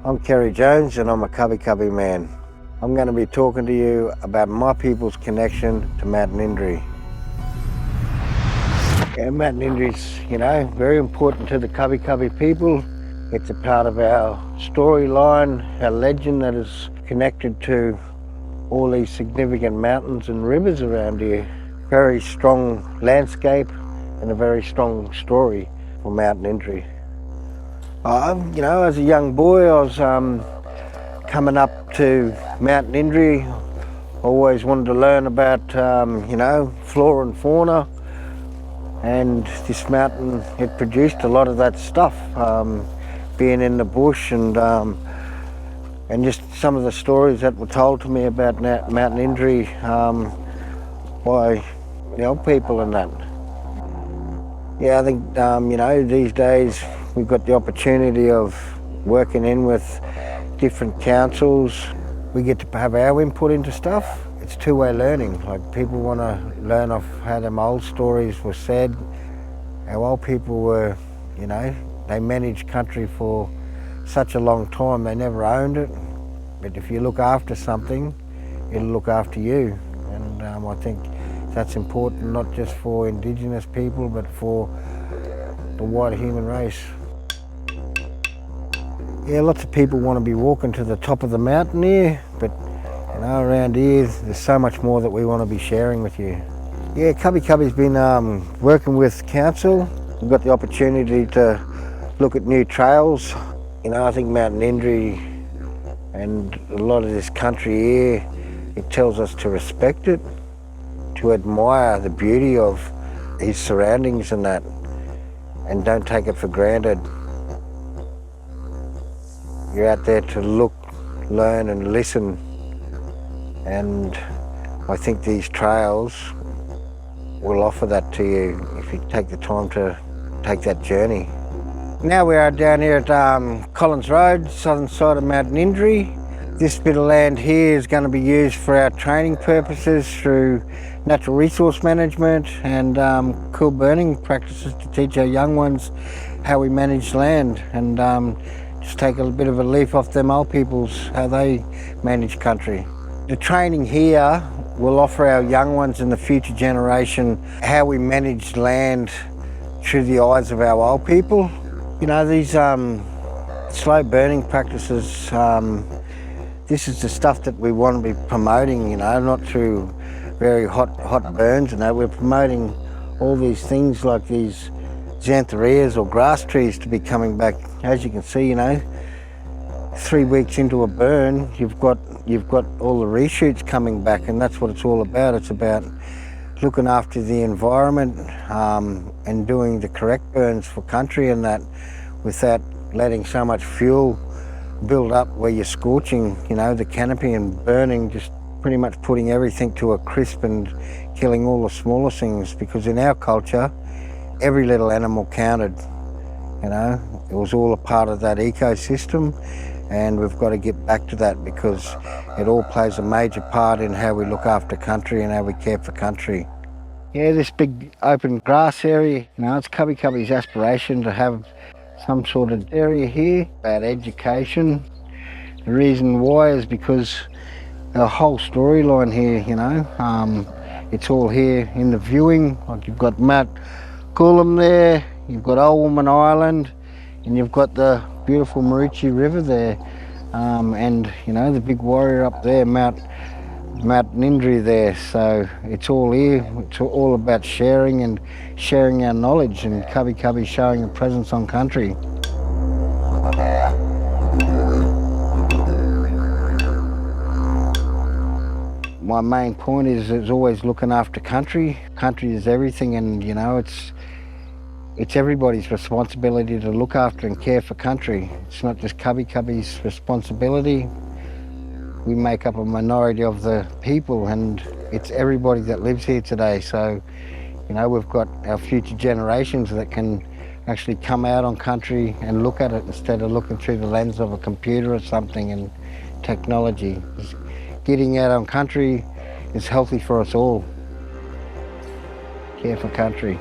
I'm Kerry Jones and I'm a Kabi Kabi man. I'm going to be talking to you about my people's connection to Mount Ninderry. Yeah, Mount Ninderry's, very important to the Kabi Kabi people. It's a part of our storyline, our legend that is connected to all these significant mountains and rivers around here. Very strong landscape and a very strong story for Mount Ninderry. As a young boy, I was coming up to Mount Ninderry. I always wanted to learn about, flora and fauna. And this mountain, it produced a lot of that stuff, being in the bush and just some of the stories that were told to me about Mount Ninderry by the old people and that. Yeah, I think, these days we've got the opportunity of working in with different councils. We get to have our input into stuff. It's two-way learning. Like, people want to learn off how them old stories were said. Our old people were, they managed country for such a long time. They never owned it. But if you look after something, it'll look after you. And I think that's important, not just for Indigenous people, but for the wider human race. Yeah, lots of people want to be walking to the top of the mountain here, but around here there's so much more that we want to be sharing with you. Yeah, Kabi Kabi's been working with council. We've got the opportunity to look at new trails. I think Mount Ninderry and a lot of this country here, it tells us to respect it, to admire the beauty of his surroundings and that, and don't take it for granted. You're out there to look, learn and listen, and I think these trails will offer that to you if you take the time to take that journey. Now we are down here at Collins Road, southern side of Mount Ninderry. This bit of land here is going to be used for our training purposes through natural resource management and cool burning practices to teach our young ones how we manage land and just take a bit of a leaf off them old people's, how they manage country. The training here will offer our young ones and the future generation how we manage land through the eyes of our old people. These slow burning practices, this is the stuff that we want to be promoting, not through very hot burns and that. We're promoting all these things like these xanthorrheas or grass trees to be coming back. As you can see, 3 weeks into a burn, you've got all the reshoots coming back, and that's what it's all about. It's about looking after the environment and doing the correct burns for country and that, without letting so much fuel build up where you're scorching, the canopy and burning, just pretty much putting everything to a crisp and killing all the smaller things, because in our culture, every little animal counted. It was all a part of that ecosystem, and we've got to get back to that because it all plays a major part in how we look after country and how we care for country. Yeah, this big open grass area, it's Kabi Kabi's aspiration to have some sort of area here about education. The reason why is because our whole storyline here, it's all here in the viewing. Like, you've got Mount Coolum there, you've got Old Woman Island, and you've got the beautiful Maroochy River there, and the big warrior up there, Mount Ninderry there. So it's all here. It's all about sharing and sharing our knowledge, and Kabi Kabi showing a presence on country. My main point is always looking after country. Country is everything, and it's everybody's responsibility to look after and care for country. It's not just Kabi Kabi's responsibility. We make up a minority of the people, and it's everybody that lives here today. So, we've got our future generations that can actually come out on country and look at it instead of looking through the lens of a computer or something and technology. Getting out on country is healthy for us all. Care for country.